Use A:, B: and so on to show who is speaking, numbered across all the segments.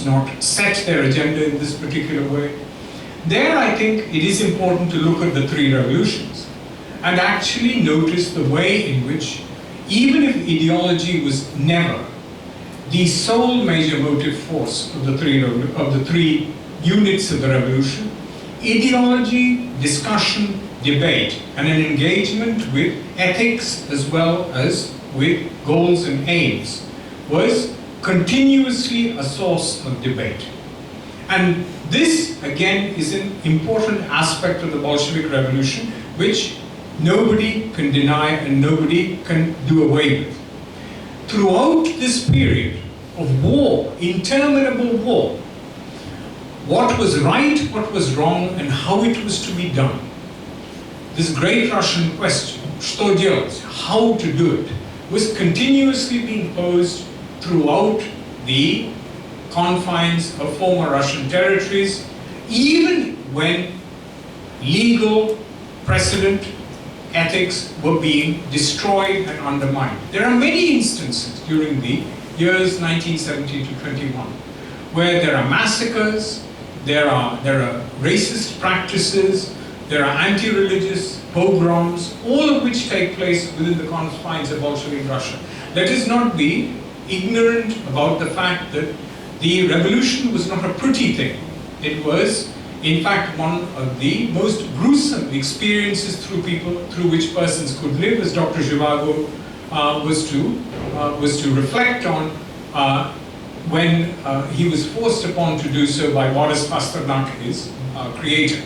A: not set their agenda in this particular way. There, I think it is important to look at the three revolutions and actually notice the way in which, even if ideology was never the sole major motive force of the three units of the revolution, ideology, discussion, debate, and an engagement with ethics as well as with goals and aims was continuously a source of debate. And this, again, is an important aspect of the Bolshevik Revolution, which nobody can deny and nobody can do away with. Throughout this period of war, interminable war, what was right, what was wrong, and how it was to be done, this great Russian question, что делать, how to do it, was continuously being posed throughout the confines of former Russian territories, even when legal precedent, ethics were being destroyed and undermined. There are many instances during the years 1970 to 21 where there are massacres, there are racist practices, there are anti-religious pogroms, all of which take place within the confines of Bolshevik Russia. Let us not be ignorant about the fact that the revolution was not a pretty thing. It was, in fact, one of the most gruesome experiences through which persons could live, as Dr. Zhivago was to reflect on when he was forced upon to do so by Boris Pasternak, his creator.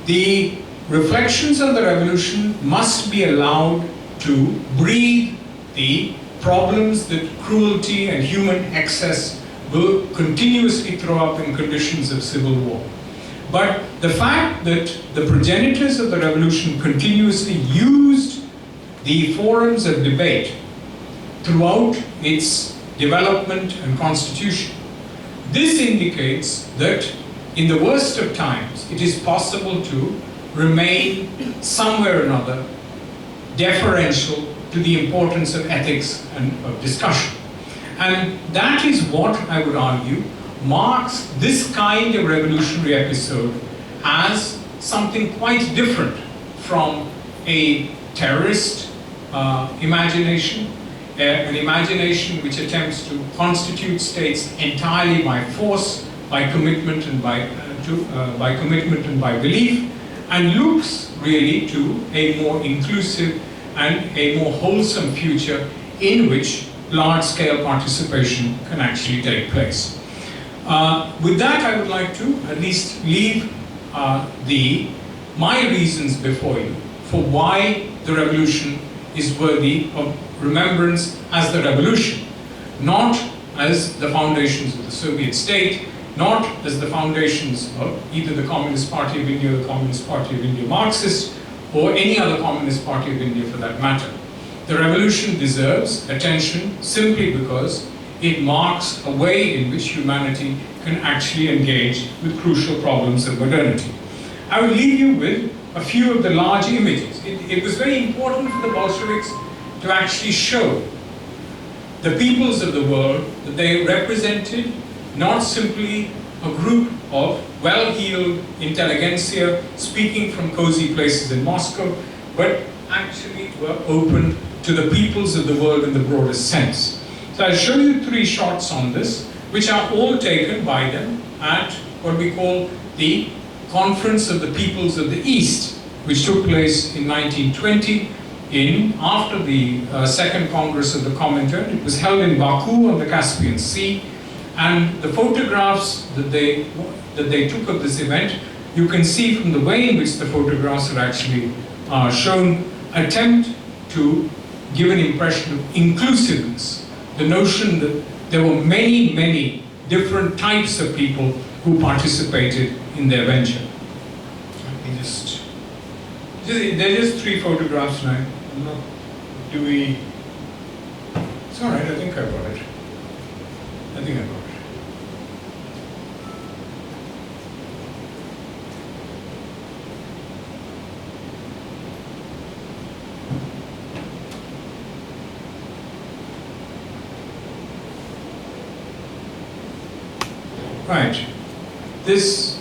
A: The reflections on the revolution must be allowed to breathe the problems that cruelty and human excess will continuously throw up in conditions of civil war. But the fact that the progenitors of the revolution continuously used the forums of debate throughout its development and constitution, this indicates that in the worst of times, it is possible to remain somewhere or another deferential to the importance of ethics and of discussion. And that is what I would argue marks this kind of revolutionary episode as something quite different from a terrorist imagination, an imagination which attempts to constitute states entirely by force, by commitment and by belief, and looks really to a more inclusive and a more wholesome future in which large-scale participation can actually take place. With that, I would like to at least leave my reasons before you for why the revolution is worthy of remembrance as the revolution, not as the foundations of the Soviet state, not as the foundations of either the Communist Party of India or the Communist Party of India Marxist, or any other Communist Party of India for that matter. The revolution deserves attention simply because it marks a way in which humanity can actually engage with crucial problems of modernity. I will leave you with a few of the large images. It was very important for the Bolsheviks to actually show the peoples of the world that they represented not simply a group of well-heeled intelligentsia speaking from cozy places in Moscow, but actually were open to the peoples of the world in the broadest sense. So I'll show you 3 shots on this, which are all taken by them at what we call the Conference of the Peoples of the East, which took place in 1920 after the Second Congress of the Comintern. It was held in Baku on the Caspian Sea, and the photographs that they took of this event, you can see from the way in which the photographs are actually shown, attempt to give an impression of inclusiveness, the notion that there were many, many different types of people who participated in their venture. They're just 3 photographs now. It's all right, I think I got it. I think I got it. Right. This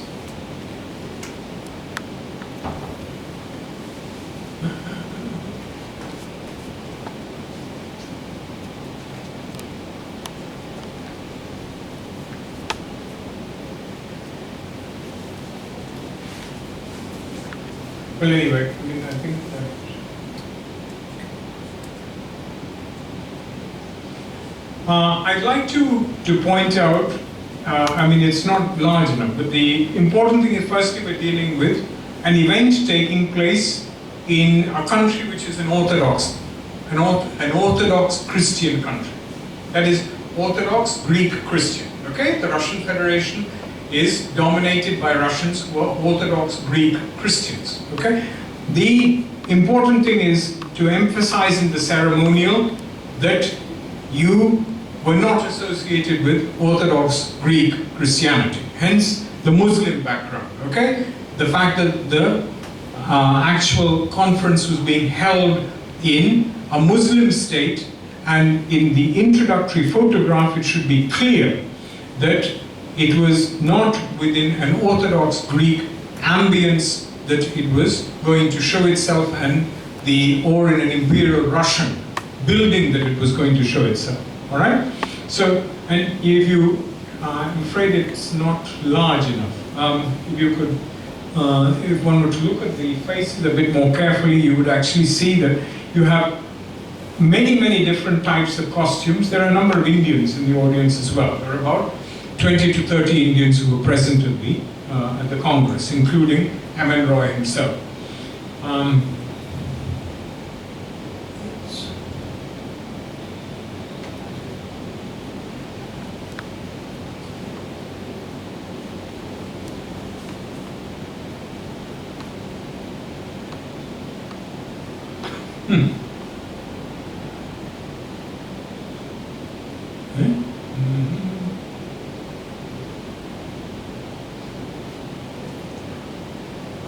A: well, anyway, I mean, I think that I'd like to point out, I mean, it's not large enough, but the important thing is firstly we're dealing with an event taking place in a country which is an Orthodox Christian country. That is Orthodox Greek Christian. Okay, the Russian Federation is dominated by Russians who are Orthodox Greek Christians. Okay, the important thing is to emphasize in the ceremonial that you were not associated with Orthodox Greek Christianity, hence the Muslim background. Okay, the fact that the actual conference was being held in a Muslim state, and in the introductory photograph it should be clear that it was not within an Orthodox Greek ambience that it was going to show itself, and or in an Imperial Russian building that it was going to show itself. All right. So, and if you, I'm afraid it's not large enough. If you could, if one were to look at the faces a bit more carefully, you would actually see that you have many different types of costumes. There are a number of Indians in the audience as well. There are about 20 to 30 Indians who were present at the Congress, including M.N. Roy himself.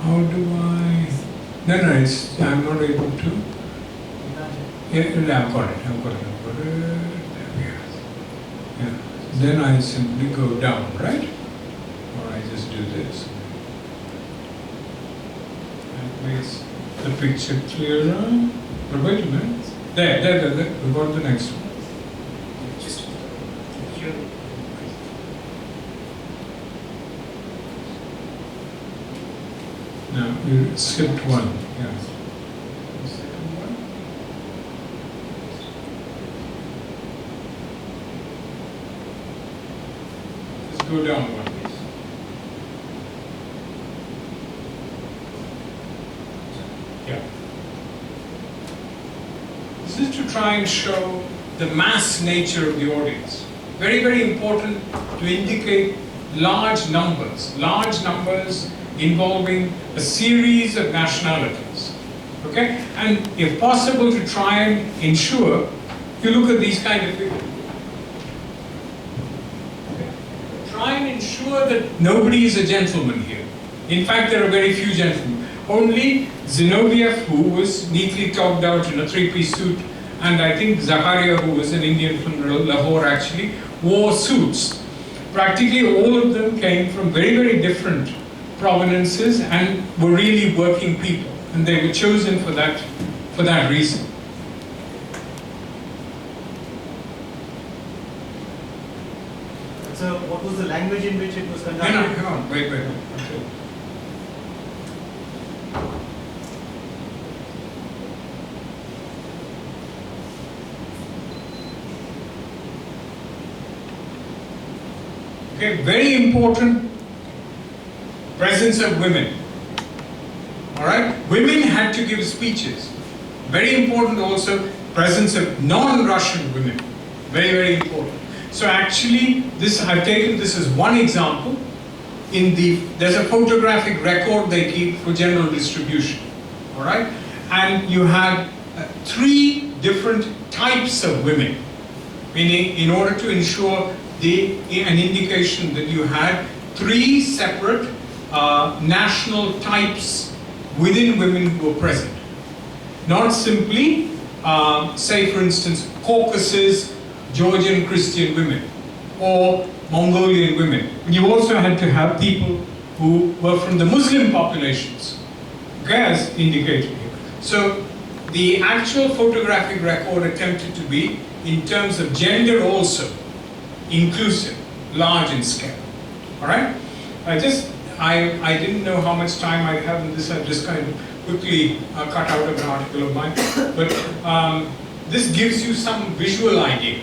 A: How do I? No, I'm not able to. Yeah, I've got it. There we are. Yeah. Then I simply go down, right? Or I just do this. That makes the picture clearer. But wait a minute. There. We got the next one.
B: Just here.
A: No, we skipped one. Yeah. The second one. Just go down one, please. Yeah. This is to try and show the mass nature of the audience. Very important to indicate large numbers involving a series of nationalities. Okay? And if possible, to try and ensure, you look at these kind of figures. Okay. Try and ensure that nobody is a gentleman here. In fact, there are very few gentlemen. Only Zinoviev, who was neatly togged out in a three-piece suit, and I think Zakaria, who was an Indian from Lahore actually, wore suits. Practically all of them came from very different provenances and were really working people, and they were chosen for that reason.
B: So, what was the language in which it was conducted?
A: No, hang on, wait. Okay. Okay, very important presence of women. All right, women had to give speeches. Very important also presence of non-Russian women. Very important. So actually, I've taken this as one example. There's a photographic record they keep for general distribution. All right, and you had 3 different types of women, meaning in order to ensure an indication that you had 3 separate national types within women who were present. Not simply, say for instance, Caucasus Georgian Christian women, or Mongolian women. You also had to have people who were from the Muslim populations, okay, as indicated here. So the actual photographic record attempted to be, in terms of gender also, inclusive, large in scale. All right? I didn't know how much time I have in this. I just kind of quickly cut out of an article of mine. But this gives you some visual idea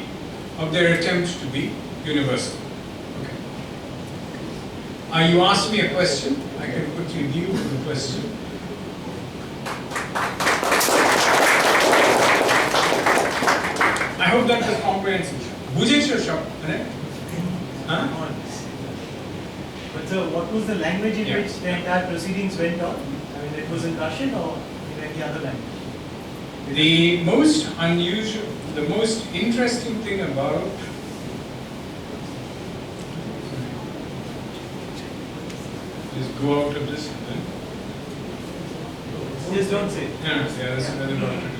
A: of their attempt to be universal. Okay. You asked me a question. I can quickly deal with the question. I hope that was comprehensive. Bujecho shop, right? Huh?
B: But so, what was the language in which the entire proceedings went on? I mean, it was in Russian or in any other language?
A: The most unusual, the most interesting thing about just go out of this and then.
B: Just don't say.
A: Yeah, that's what I'm about to do.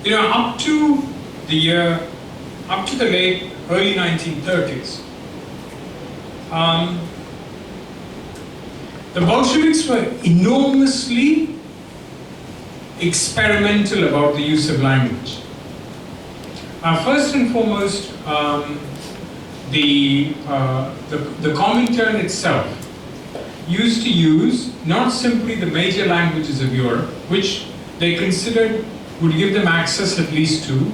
A: You know, up to the late early 1930s, the Bolsheviks were enormously experimental about the use of language. First and foremost, the Comintern itself used to use not simply the major languages of Europe, which they considered would give them access at least to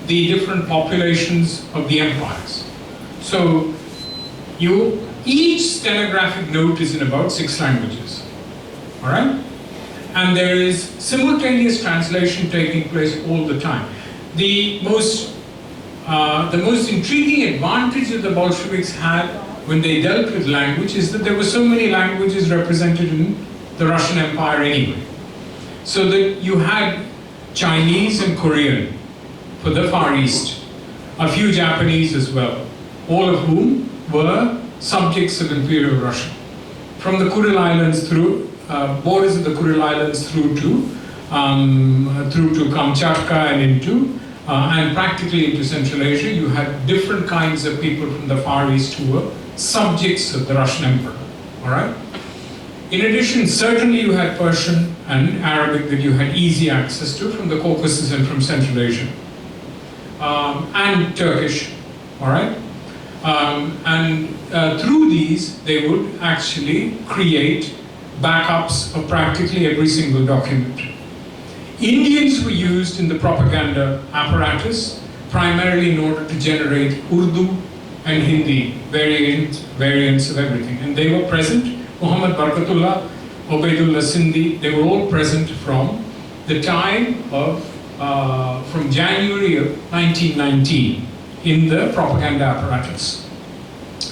A: the different populations of the empires. So each stenographic note is in about 6 languages, all right? And there is simultaneous translation taking place all the time. The most intriguing advantage that the Bolsheviks had when they dealt with language is that there were so many languages represented in the Russian Empire anyway. So that you had Chinese and Korean for the Far East, a few Japanese as well, all of whom were subjects of Imperial Russia. From the Kuril Islands through, borders of the Kuril Islands through to Kamchatka and into, and practically into Central Asia, you had different kinds of people from the Far East who were subjects of the Russian Emperor, all right? In addition, certainly you had Persian and Arabic that you had easy access to from the Caucasus and from Central Asia. And Turkish, all right? Through these, they would actually create backups of practically every single document. Indians were used in the propaganda apparatus, primarily in order to generate Urdu and Hindi variants of everything. And they were present. Muhammad Barakatullah, Ubaidullah Sindhi, they were all present from the time of, from January of 1919 in the propaganda apparatus.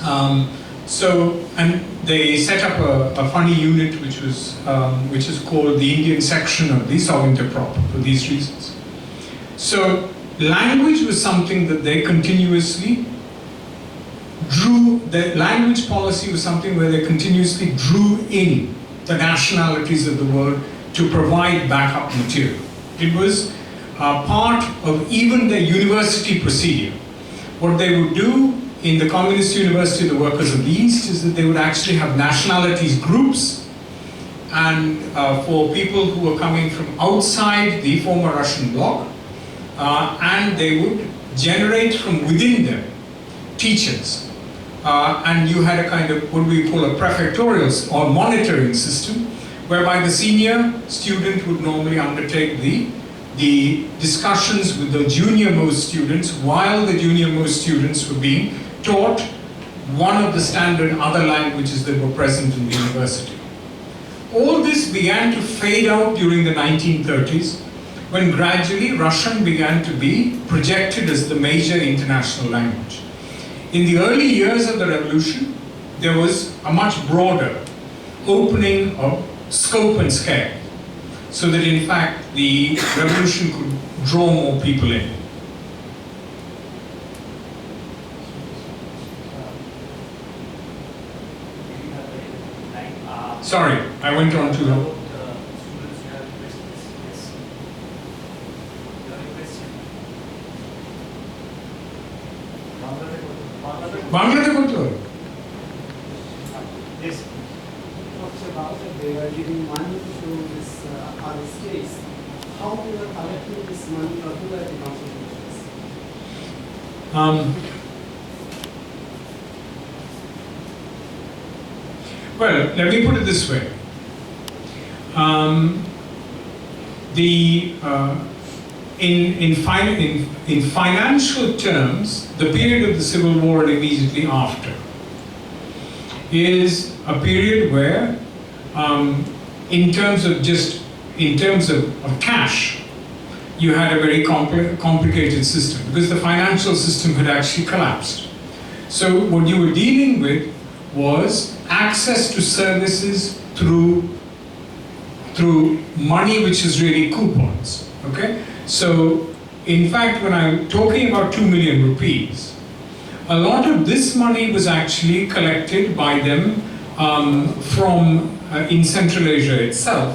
A: And they set up a funny unit which is called the Indian section of the Sovintepprop for these reasons. So language was something that they continuously drew, the language policy was something where they continuously drew in the nationalities of the world to provide backup material. It was part of even the university procedure. What they would do in the Communist University of the Workers of the East is that they would actually have nationalities groups, and for people who were coming from outside the former Russian bloc, and they would generate from within them teachers. And you had a kind of what we call a prefectorial or monitoring system, whereby the senior student would normally undertake the discussions with the junior-most students while the junior-most students were being taught one of the standard other languages that were present in the university. All this began to fade out during the 1930s, when gradually Russian began to be projected as the major international language. In the early years of the revolution, there was a much broader opening of scope and scale, so that in fact the revolution could draw more people in. Sorry, I went on to... বাংলাতে করতে হবে।
B: Yes.
C: Talks about that they were giving money to this other states. How they were collecting this money, or who were the contributions?
A: Well, let me put it this way. In financial terms, the period of the Civil War and immediately after is a period where, in terms of cash, you had a very complicated system because the financial system had actually collapsed. So what you were dealing with was access to services through money, which is really coupons. Okay, so in fact, when I'm talking about 2 million rupees, a lot of this money was actually collected by them from in Central Asia itself,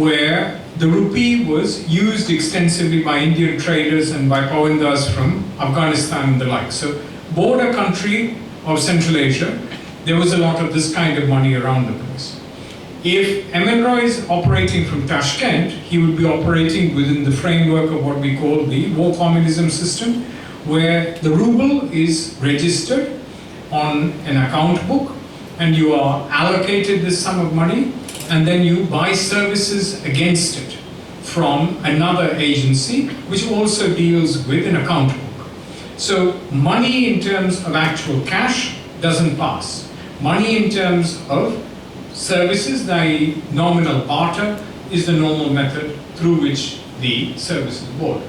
A: where the rupee was used extensively by Indian traders and by Pawandas from Afghanistan and the like. So, border country of Central Asia, there was a lot of this kind of money around the place. If M.N. Roy is operating from Tashkent, he would be operating within the framework of what we call the war communism system, where the ruble is registered on an account book and you are allocated this sum of money, and then you buy services against it from another agency which also deals with an account book. So money in terms of actual cash doesn't pass. Money in terms of services, the nominal barter, is the normal method through which the service is bought.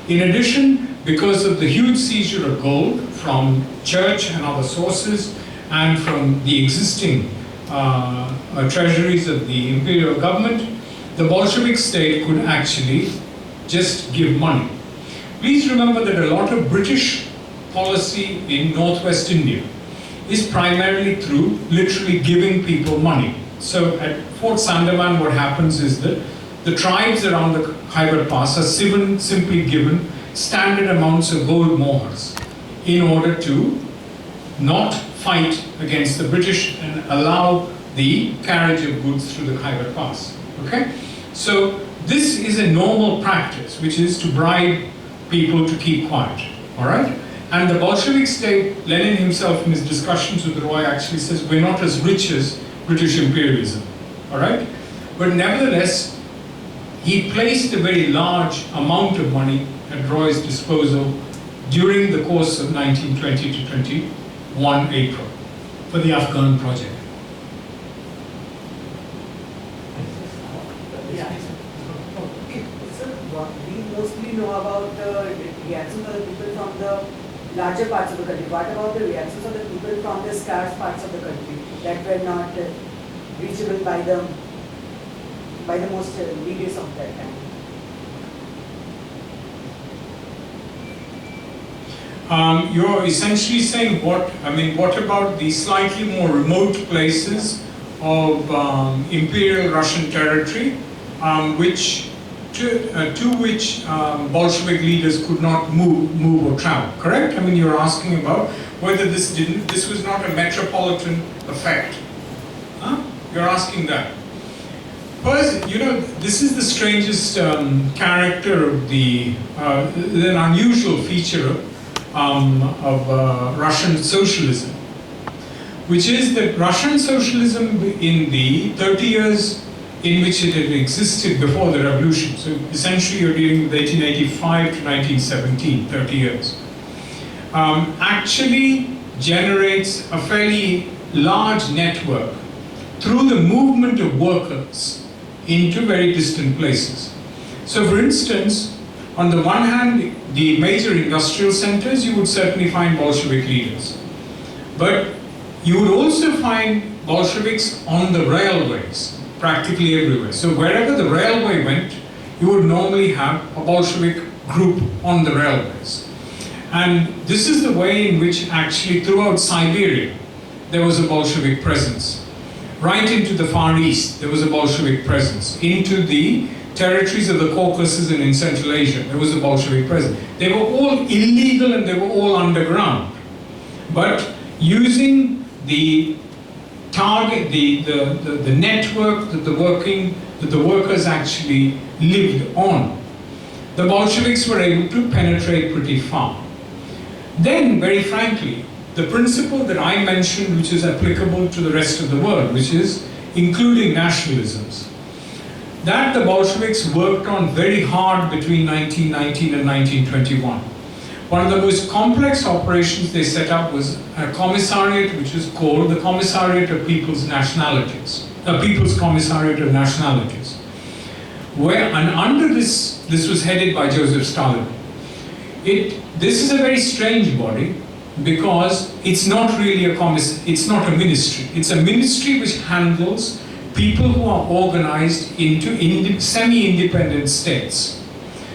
A: In addition, because of the huge seizure of gold from church and other sources and from the existing treasuries of the imperial government, the Bolshevik state could actually just give money. Please remember that a lot of British policy in northwest India is primarily through literally giving people money. So at Fort Sandaman, what happens is that the tribes around the Khyber Pass are simply given standard amounts of gold mohurs in order to not fight against the British and allow the carriage of goods through the Khyber Pass. Okay? So this is a normal practice, which is to bribe people to keep quiet. All right? And the Bolshevik state, Lenin himself in his discussions with Roy actually says, we're not as rich as British imperialism. All right? But nevertheless, he placed a very large amount of money at Roy's disposal during the course of 1920 to 21 April for the Afghan project.
C: So what we mostly know about the reactions of the people from the larger parts of the country. What about the reactions of the people from the scarce parts of the country that were not reachable by the most leaders of that time?
A: You're essentially saying what about the slightly more remote places of Imperial Russian territory, to which Bolshevik leaders could not move or travel, correct? I mean, you're asking about whether this was not a metropolitan effect. Huh? You're asking that. First, this is the strangest character of an unusual feature of Russian socialism, which is that Russian socialism in the 30 years in which it had existed before the revolution, so essentially you're dealing with 1885 to 1917, 30 years, actually generates a fairly large network through the movement of workers into very distant places. So for instance, on the one hand, the major industrial centers, you would certainly find Bolshevik leaders. But you would also find Bolsheviks on the railways, practically everywhere. So wherever the railway went, you would normally have a Bolshevik group on the railways. And this is the way in which actually throughout Siberia, there was a Bolshevik presence. Right into the Far East, there was a Bolshevik presence. Into the territories of the Caucasus and in Central Asia, there was a Bolshevik presence. They were all illegal and they were all underground. but using the target, the network that the workers actually lived on, the Bolsheviks were able to penetrate pretty far. Then, very frankly, the principle that I mentioned, which is applicable to the rest of the world, which is including nationalisms, that the Bolsheviks worked on very hard between 1919 and 1921. One of the most complex operations they set up was a commissariat which was called the Commissariat of People's Nationalities, the People's Commissariat of Nationalities. And under this was headed by Joseph Stalin. This is a very strange body because it's not really it's not a ministry. It's a ministry which handles people who are organized into semi-independent states.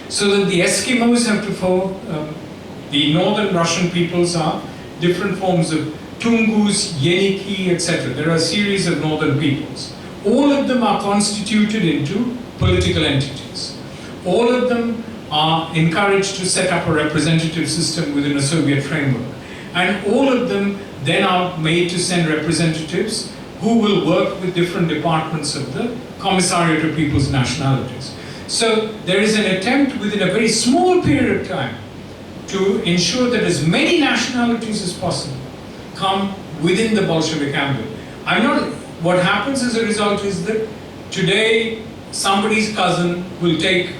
A: So that the Eskimos have to follow, the northern Russian peoples are different forms of Tungus, Yeniki, etc. There are a series of northern peoples. All of them are constituted into political entities. All of them are encouraged to set up a representative system within a Soviet framework. And all of them then are made to send representatives who will work with different departments of the Commissariat of People's Nationalities. So there is an attempt within a very small period of time to ensure that as many nationalities as possible come within the Bolshevik ambit. What happens as a result is that today somebody's cousin will take,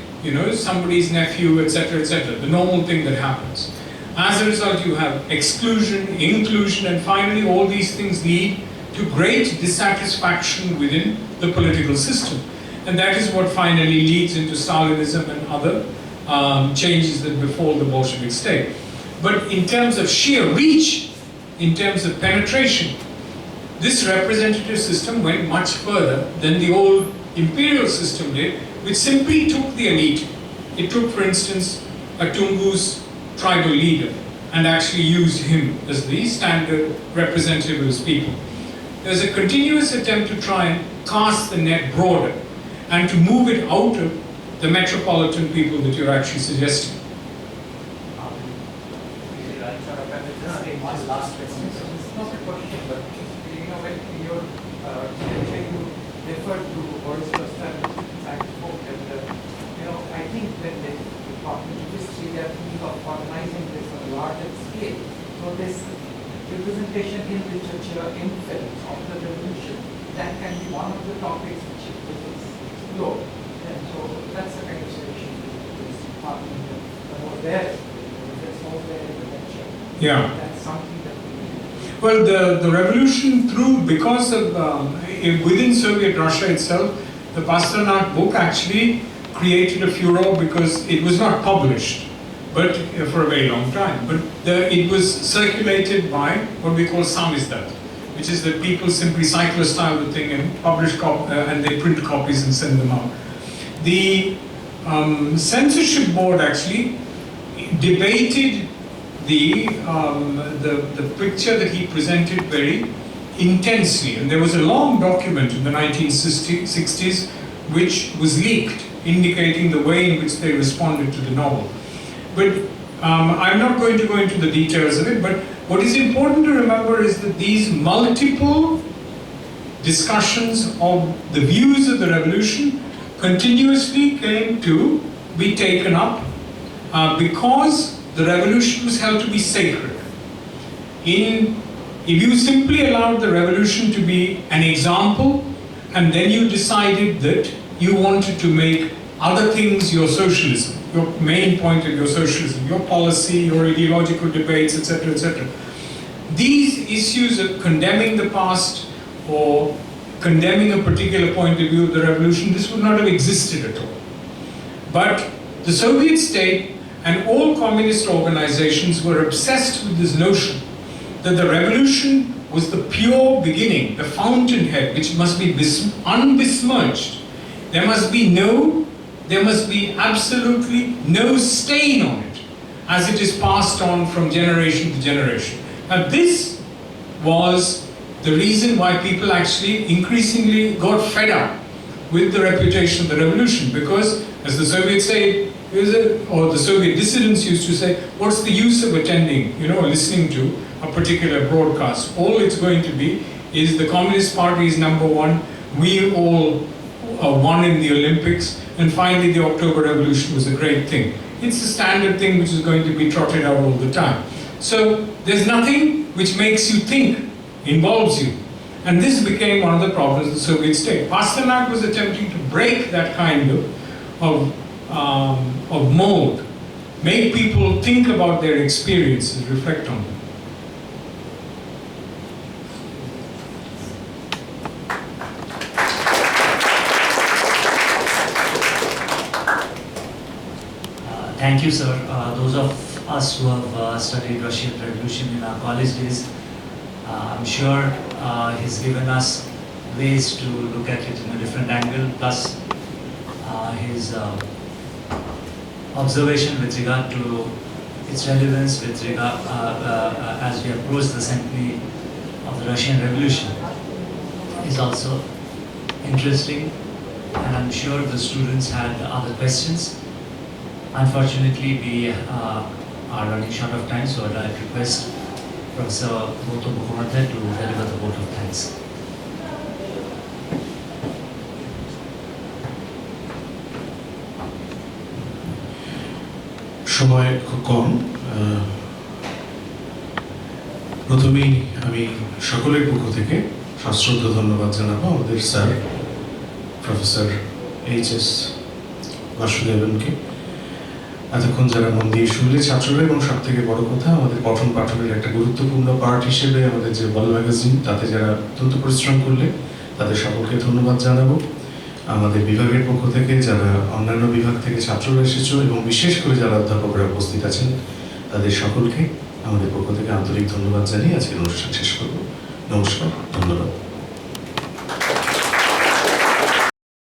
A: somebody's nephew, etc., etc., the normal thing that happens. As a result, you have exclusion, inclusion, and finally all these things lead to great dissatisfaction within the political system. And that is what finally leads into Stalinism and other changes that befall the Bolshevik state. But in terms of sheer reach, in terms of penetration, this representative system went much further than the old imperial system did, which simply took the elite. It took, for instance, a Tungus tribal leader and actually used him as the standard representative of his people. There's a continuous attempt to try and cast the net broader and to move it out of the metropolitan people that you're actually suggesting.
D: One last question. So this is not a question, but when you referred to Boris Johnson, I spoke that I think that the Department of History, they are thinking of organizing this on a larger scale. So this representation in literature, in films of the revolution, that can be one of the topics which is explored. And so that's the kind of solution to this department that was there. That's all there in the lecture.
A: Yeah.
D: That's something that we need.
A: Well, the revolution because of, within Soviet Russia itself, the Pasternak book actually created a furor because it was not published, but for a very long time. But it was circulated by what we call samizdat, which is that people simply cyclostyle the thing and publish and they print copies and send them out. The censorship board actually debated the picture that he presented very intensely, and there was a long document in the 1960s which was leaked, indicating the way in which they responded to the novel. But I'm not going to go into the details of it, but what is important to remember is that these multiple discussions of the views of the revolution continuously came to be taken up because the revolution was held to be sacred. If you simply allowed the revolution to be an example, and then you decided that you wanted to make other things your socialism, your main point of your socialism, your policy, your ideological debates, etc., etc. These issues of condemning the past or condemning a particular point of view of the revolution, this would not have existed at all. But the Soviet state and all communist organizations were obsessed with this notion that the revolution was the pure beginning, the fountainhead, which must be unbesmirched. There must be absolutely no stain on it as it is passed on from generation to generation. Now this was the reason why people actually increasingly got fed up with the reputation of the revolution, because as the Soviets say, or the Soviet dissidents used to say, what's the use of attending, or listening to a particular broadcast? All it's going to be is the Communist Party is number one, we all won in the Olympics, and finally the October Revolution was a great thing. It's the standard thing which is going to be trotted out all the time. So there's nothing which makes you think, involves you. And this became one of the problems of the Soviet state. Pasternak was attempting to break that kind of mold, make people think about their experiences, reflect on them.
E: Thank you, sir. Those of us who have studied Russian Revolution in our college days, I'm sure he's given us ways to look at it in a different angle, plus his observation with regard to its relevance with regard as we approach the centenary of the Russian Revolution is also interesting, and I'm sure the students had other questions. Unfortunately, we are running short of time, so I'd like to request Professor Gautam Mukhopadhyay to deliver the vote of thanks.
F: সময় খুব কম, প্রথমেই আমি সকলের পক্ষ থেকে সশ্রদ্ধ ধন্যবাদ জানাবো আমাদের স্যার প্রফেসর H.S. বাসুদেবনকে। এতক্ষণ যারা মন দিয়ে শুনলে ছাত্ররা, এবং সব থেকে বড় কথা আমাদের পঠন পাঠনের একটা গুরুত্বপূর্ণ পার্ট হিসেবে আমাদের যে বল ম্যাগাজিন, তাতে যারা অত্যন্ত পরিশ্রম করলে তাদের সকলকে ধন্যবাদ জানাবো। আমাদের বিভাগের পক্ষ থেকে যারা অন্যান্য বিভাগ থেকে ছাত্ররা এসেছো, এবং বিশেষ করে যারা অধ্যাপকরা উপস্থিত আছেন, তাদের সকলকে আমাদের পক্ষ থেকে আন্তরিক ধন্যবাদ জানিয়ে আজকের অনুষ্ঠান শেষ করব। নমস্কার, ধন্যবাদ।